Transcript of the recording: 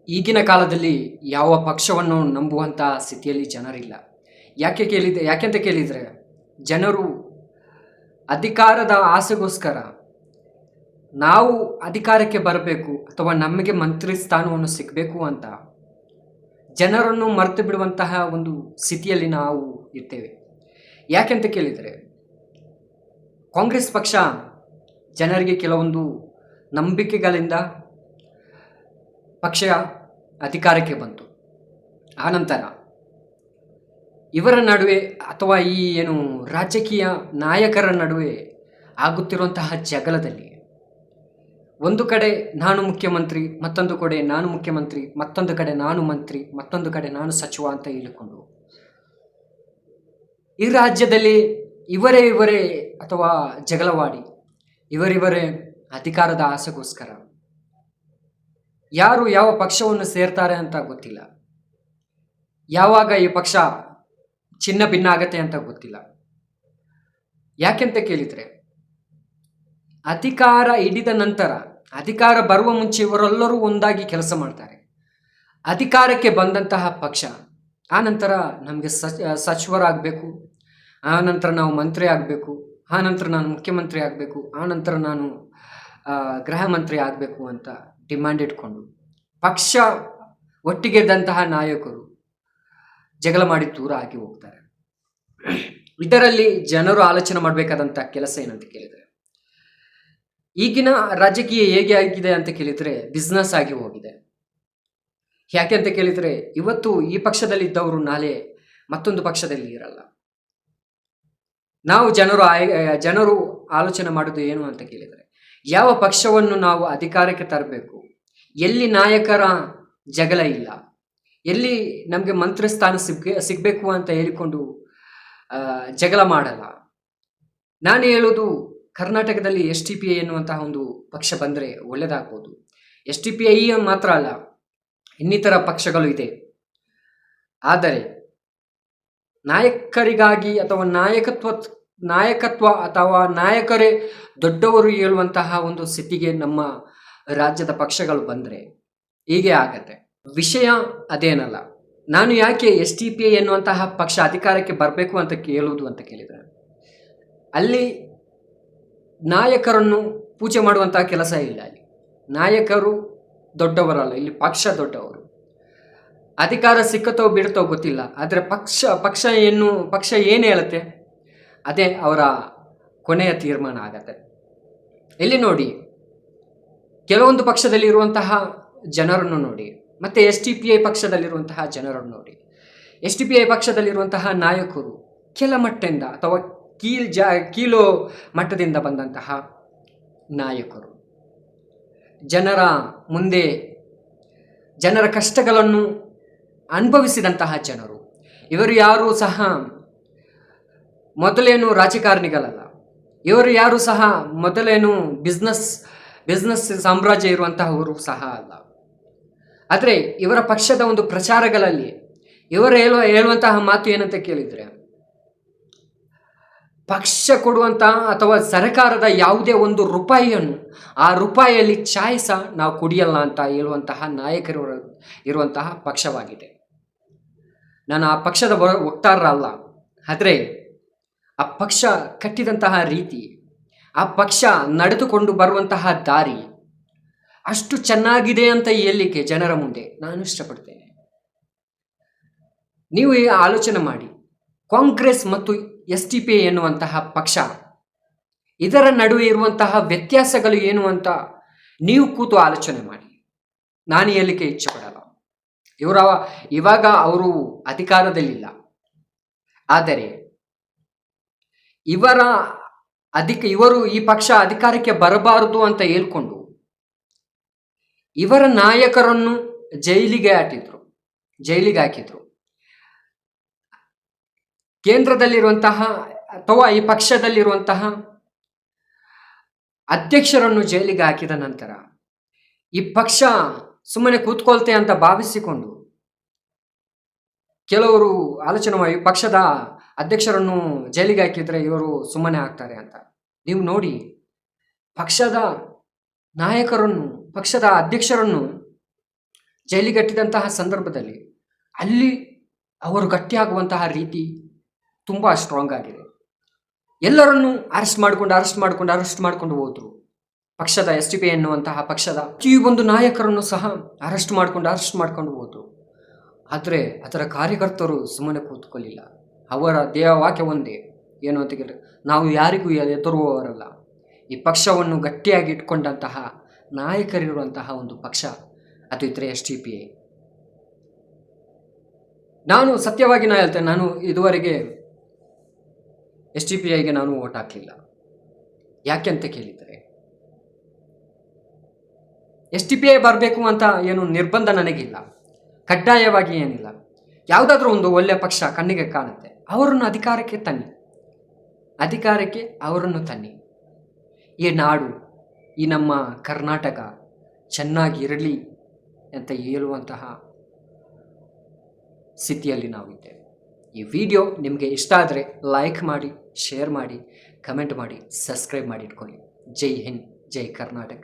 ಈಗಿನ ಕಾಲದಲ್ಲಿ ಯಾವ ಪಕ್ಷವನ್ನು ನಂಬುವಂಥ ಸ್ಥಿತಿಯಲ್ಲಿ ಜನರಿಲ್ಲ. ಯಾಕೆಂತ ಕೇಳಿದರೆ, ಜನರು ಅಧಿಕಾರದ ಆಸೆಗೋಸ್ಕರ ನಾವು ಅಧಿಕಾರಕ್ಕೆ ಬರಬೇಕು ಅಥವಾ ನಮಗೆ ಮಂತ್ರಿ ಸ್ಥಾನವನ್ನು ಸಿಗಬೇಕು ಅಂತ ಜನರನ್ನು ಮರೆತು ಬಿಡುವಂತಹ ಒಂದು ಸ್ಥಿತಿಯಲ್ಲಿ ನಾವು ಇರ್ತೇವೆ. ಯಾಕೆಂತ ಕೇಳಿದರೆ, ಕಾಂಗ್ರೆಸ್ ಪಕ್ಷ ಜನರಿಗೆ ಕೆಲವೊಂದು ನಂಬಿಕೆಗಳಿಂದ ಪಕ್ಷ ಅಧಿಕಾರಕ್ಕೆ ಬಂತು. ಆನಂತರ ಇವರ ನಡುವೆ ಅಥವಾ ಈ ರಾಜಕೀಯ ನಾಯಕರ ನಡುವೆ ಆಗುತ್ತಿರುವಂತಹ ಜಗಳದಲ್ಲಿ ಒಂದು ಕಡೆ ನಾನು ಮುಖ್ಯಮಂತ್ರಿ, ಮತ್ತೊಂದು ಕಡೆ ನಾನು ಮುಖ್ಯಮಂತ್ರಿ, ಮತ್ತೊಂದು ಕಡೆ ನಾನು ಮಂತ್ರಿ, ಮತ್ತೊಂದು ಕಡೆ ನಾನು ಸಚಿವ ಅಂತ ಹೇಳಿಕೊಂಡು ಈ ರಾಜ್ಯದಲ್ಲಿ ಇವರೇ ಅಥವಾ ಜಗಳವಾಡಿ ಇವರಿವರೇ ಅಧಿಕಾರದ ಆಸೆಗೋಸ್ಕರ ಯಾರು ಯಾವ ಪಕ್ಷವನ್ನು ಸೇರ್ತಾರೆ ಅಂತ ಗೊತ್ತಿಲ್ಲ. ಯಾವಾಗ ಈ ಪಕ್ಷ ಚಿನ್ನ ಭಿನ್ನ ಆಗತ್ತೆ ಅಂತ ಗೊತ್ತಿಲ್ಲ. ಯಾಕೆಂತ ಕೇಳಿದರೆ, ಅಧಿಕಾರ ಹಿಡಿದ ನಂತರ, ಅಧಿಕಾರ ಬರುವ ಮುಂಚೆ ಇವರೆಲ್ಲರೂ ಒಂದಾಗಿ ಕೆಲಸ ಮಾಡ್ತಾರೆ. ಅಧಿಕಾರಕ್ಕೆ ಬಂದಂತಹ ಪಕ್ಷ ಆ ನಂತರ ನಮಗೆ ಸಚಿವರಾಗಬೇಕು, ಆ ನಂತರ ನಾವು ಮಂತ್ರಿ ಆಗಬೇಕು, ಆ ನಂತರ ನಾನು ಮುಖ್ಯಮಂತ್ರಿ ಆಗಬೇಕು, ಆ ನಂತರ ನಾನು ಗೃಹ ಮಂತ್ರಿ ಆಗಬೇಕು ಅಂತ ಡಿಮ್ಯಾಂಡ್ ಇಟ್ಕೊಂಡು ಪಕ್ಷ ಒಟ್ಟಿಗೆದ್ದಂತಹ ನಾಯಕರು ಜಗಳ ಮಾಡಿ ದೂರ ಆಗಿ ಹೋಗ್ತಾರೆ. ಇದರಲ್ಲಿ ಜನರು ಆಲೋಚನೆ ಮಾಡಬೇಕಾದಂಥ ಕೆಲಸ ಏನಂತ ಕೇಳಿದರೆ, ಈಗಿನ ರಾಜಕೀಯ ಹೇಗೆ ಆಗಿದೆ ಅಂತ ಕೇಳಿದರೆ ಬಿಸ್ನೆಸ್ ಆಗಿ ಹೋಗಿದೆ. ಯಾಕೆ ಅಂತ ಕೇಳಿದರೆ, ಇವತ್ತು ಈ ಪಕ್ಷದಲ್ಲಿ ಇದ್ದವರು ನಾಳೆ ಮತ್ತೊಂದು ಪಕ್ಷದಲ್ಲಿ ಇರಲ್ಲ. ನಾವು ಜನರು ಆಲೋಚನೆ ಮಾಡೋದು ಏನು ಅಂತ ಕೇಳಿದರೆ, ಯಾವ ಪಕ್ಷವನ್ನು ನಾವು ಅಧಿಕಾರಕ್ಕೆ ತರಬೇಕು, ಎಲ್ಲಿ ನಾಯಕರ ಜಗಳ ಇಲ್ಲ, ಎಲ್ಲಿ ನಮಗೆ ಮಂತ್ರಿ ಸ್ಥಾನ ಸಿಗಬೇಕು ಅಂತ ಹೇಳಿಕೊಂಡು ಜಗಳ ಮಾಡಲ್ಲ. ನಾನು ಹೇಳೋದು, ಕರ್ನಾಟಕದಲ್ಲಿ SDPI ಎನ್ನುವಂತಹ ಒಂದು ಪಕ್ಷ ಬಂದರೆ ಒಳ್ಳೆಯದಾಗ್ಬೋದು. SDPI ಮಾತ್ರ ಅಲ್ಲ, ಇನ್ನಿತರ ಪಕ್ಷಗಳು ಇದೆ. ಆದರೆ ನಾಯಕರಿಗಾಗಿ ಅಥವಾ ನಾಯಕತ್ವ ಅಥವಾ ನಾಯಕರೇ ದೊಡ್ಡವರು ಹೇಳುವಂತಹ ಒಂದು ಸ್ಥಿತಿಗೆ ನಮ್ಮ ರಾಜ್ಯದ ಪಕ್ಷಗಳು ಬಂದರೆ ಹೀಗೆ ಆಗತ್ತೆ. ವಿಷಯ ಅದೇನಲ್ಲ. ನಾನು ಯಾಕೆ SDPI ಎನ್ನುವಂತಹ ಪಕ್ಷ ಅಧಿಕಾರಕ್ಕೆ ಬರಬೇಕು ಅಂತ ಕೇಳುವುದು ಅಂತ ಕೇಳಿದರೆ, ಅಲ್ಲಿ ನಾಯಕರನ್ನು ಪೂಜೆ ಮಾಡುವಂತಹ ಕೆಲಸ ಇಲ್ಲ. ಅಲ್ಲಿ ನಾಯಕರು ದೊಡ್ಡವರಲ್ಲ, ಇಲ್ಲಿ ಪಕ್ಷ ದೊಡ್ಡವರು. ಅಧಿಕಾರ ಸಿಕ್ಕತ್ತೋ ಬಿಡುತ್ತೋ ಗೊತ್ತಿಲ್ಲ, ಆದರೆ ಪಕ್ಷ ಏನು ಹೇಳುತ್ತೆ ಅದೇ ಅವರ ಕೊನೆಯ ತೀರ್ಮಾನ ಆಗತ್ತೆ. ಇಲ್ಲಿ ನೋಡಿ, ಕೆಲವೊಂದು ಪಕ್ಷದಲ್ಲಿ ಇರುವಂತಹ ಜನರನ್ನು ನೋಡಿ, ಮತ್ತೆ SDPI ಪಕ್ಷದಲ್ಲಿರುವಂತಹ ಜನರನ್ನು ನೋಡಿ. SDPI ಪಕ್ಷದಲ್ಲಿರುವಂತಹ ನಾಯಕರು ಕೆಳಮಟ್ಟದಿಂದ ಅಥವಾ ಕೀಳು ಮಟ್ಟದಿಂದ ಬಂದಂತಹ ನಾಯಕರು, ಜನರ ಮುಂದೆ ಜನರ ಕಷ್ಟಗಳನ್ನು ಅನುಭವಿಸಿದಂತಹ ಜನರು. ಇವರು ಯಾರೂ ಸಹ ಮೊದಲೇನು ರಾಜಕಾರಣಿಗಳಲ್ಲ, ಇವರು ಯಾರು ಸಹ ಮೊದಲೇನು ಬಿಸ್ನೆಸ್ ಸಾಮ್ರಾಜ್ಯ ಇರುವಂತಹವರು ಸಹ ಅಲ್ಲ. ಆದರೆ ಇವರ ಪಕ್ಷದ ಒಂದು ಪ್ರಚಾರಗಳಲ್ಲಿ ಇವರು ಹೇಳುವಂತಹ ಮಾತು ಏನಂತ ಕೇಳಿದರೆ, ಪಕ್ಷ ಕೊಡುವಂತಹ ಅಥವಾ ಸರ್ಕಾರದ ಯಾವುದೇ ಒಂದು ರೂಪಾಯಿಯನ್ನು ಆ ರೂಪಾಯಿಯಲ್ಲಿ ಚಾಯ್ ಸಹ ನಾವು ಕುಡಿಯಲ್ಲ ಅಂತ ಹೇಳುವಂತಹ ನಾಯಕರು ಇರುವಂತಹ ಪಕ್ಷವಾಗಿದೆ. ನಾನು ಆ ಪಕ್ಷದ ವಕ್ತಾರ ಅಲ್ಲ, ಆದರೆ ಆ ಪಕ್ಷ ಕಟ್ಟಿದಂತಹ ರೀತಿ, ಆ ಪಕ್ಷ ನಡೆದುಕೊಂಡು ಬರುವಂತಹ ದಾರಿ ಅಷ್ಟು ಚೆನ್ನಾಗಿದೆ ಅಂತ ಹೇಳಲಿಕ್ಕೆ ಜನರ ಮುಂದೆ ನಾನು ಇಷ್ಟಪಡ್ತೇನೆ. ನೀವು ಆಲೋಚನೆ ಮಾಡಿ, ಕಾಂಗ್ರೆಸ್ ಮತ್ತು SDPI ಎನ್ನುವಂತಹ ಪಕ್ಷ, ಇದರ ನಡುವೆ ಇರುವಂತಹ ವ್ಯತ್ಯಾಸಗಳು ಏನು ಅಂತ ನೀವು ಕೂತು ಆಲೋಚನೆ ಮಾಡಿ. ನಾನು ಹೇಳಲಿಕ್ಕೆ ಇಚ್ಛೆಪಡಲ್ಲ. ಇವಾಗ ಅವರು ಅಧಿಕಾರದಲ್ಲಿಲ್ಲ, ಆದರೆ ಇವರು ಈ ಪಕ್ಷ ಅಧಿಕಾರಕ್ಕೆ ಬರಬಾರದು ಅಂತ ಹೇಳ್ಕೊಂಡು ಇವರ ನಾಯಕರನ್ನು ಜೈಲಿಗೆ ಹಾಕಿದ್ರು. ಕೇಂದ್ರದಲ್ಲಿರುವಂತಹ ಅಥವಾ ಈ ಪಕ್ಷದಲ್ಲಿರುವಂತಹ ಅಧ್ಯಕ್ಷರನ್ನು ಜೈಲಿಗೆ ಹಾಕಿದ ನಂತರ ಈ ಪಕ್ಷ ಸುಮ್ಮನೆ ಕೂತ್ಕೊಳ್ತೆ ಅಂತ ಭಾವಿಸಿಕೊಂಡು ಕೆಲವರು ಆಲೋಚನೆ ಮಾಡಿ ಪಕ್ಷದ ಅಧ್ಯಕ್ಷರನ್ನು ಜೈಲಿಗೆ ಹಾಕಿದ್ರೆ ಇವರು ಸುಮ್ಮನೆ ಆಗ್ತಾರೆ ಅಂತ. ನೀವು ನೋಡಿ, ಪಕ್ಷದ ನಾಯಕರನ್ನು, ಪಕ್ಷದ ಅಧ್ಯಕ್ಷರನ್ನು ಜೈಲಿಗಟ್ಟಿದಂತಹ ಸಂದರ್ಭದಲ್ಲಿ ಅಲ್ಲಿ ಅವರು ಗಟ್ಟಿಯಾಗುವಂತಹ ರೀತಿ ತುಂಬ ಸ್ಟ್ರಾಂಗ್ ಆಗಿದೆ. ಎಲ್ಲರನ್ನೂ ಅರೆಸ್ಟ್ ಮಾಡಿಕೊಂಡು ಹೋದ್ರು. ಪಕ್ಷದ SDPI ಎನ್ನುವಂತಹ ಪಕ್ಷದ ಪ್ರತಿಯೊಂದು ನಾಯಕರನ್ನು ಸಹ ಅರೆಸ್ಟ್ ಮಾಡಿಕೊಂಡು ಹೋದ್ರು. ಆದರೆ ಅದರ ಕಾರ್ಯಕರ್ತರು ಸುಮ್ಮನೆ ಕೂತ್ಕೊಳ್ಳಿಲ್ಲ. ಅವರ ದೇಹವಾಕ್ಯ ಒಂದೇ, ಏನು ಅಂತ ಕೇಳಿದ್ರೆ, ನಾವು ಯಾರಿಗೂ ಎದುರುವವರಲ್ಲ. ಈ ಪಕ್ಷವನ್ನು ಗಟ್ಟಿಯಾಗಿ ಇಟ್ಕೊಂಡಂತಹ ನಾಯಕರಿರುವಂತಹ ಒಂದು ಪಕ್ಷ ಅದು ಇದ್ರೆ SDPI. ನಾನು ಸತ್ಯವಾಗಿ ಹೇಳ್ತೇನೆ, ನಾನು ಇದುವರೆಗೆ SDPIಗೆ ನಾನು ವೋಟ್ ಹಾಕಲಿಲ್ಲ. ಯಾಕೆ ಅಂತ ಕೇಳಿದರೆ, SDPI ಬರಬೇಕು ಅಂತ ಏನು ನಿರ್ಬಂಧ ನನಗಿಲ್ಲ, ಕಡ್ಡಾಯವಾಗಿ ಏನಿಲ್ಲ. ಯಾವುದಾದ್ರೂ ಒಂದು ಒಳ್ಳೆಯ ಪಕ್ಷ ಕಣ್ಣಿಗೆ ಕಾಣುತ್ತೆ, ಅವರನ್ನು ಅಧಿಕಾರಕ್ಕೆ ಅವರನ್ನು ತನ್ನಿ. ಈ ನಾಡು, ಈ ನಮ್ಮ ಕರ್ನಾಟಕ ಚೆನ್ನಾಗಿರಲಿ ಅಂತ ಹೇಳುವಂತಹ ಸ್ಥಿತಿಯಲ್ಲಿ ನಾವಿದ್ದೇವೆ. ಈ ವಿಡಿಯೋ ನಿಮಗೆ ಇಷ್ಟ ಆದರೆ ಲೈಕ್ ಮಾಡಿ, ಶೇರ್ ಮಾಡಿ, ಕಮೆಂಟ್ ಮಾಡಿ, ಸಬ್ಸ್ಕ್ರೈಬ್ ಮಾಡಿ ಇಟ್ಕೊಳ್ಳಿ. ಜೈ ಹಿಂದ್, ಜೈ ಕರ್ನಾಟಕ.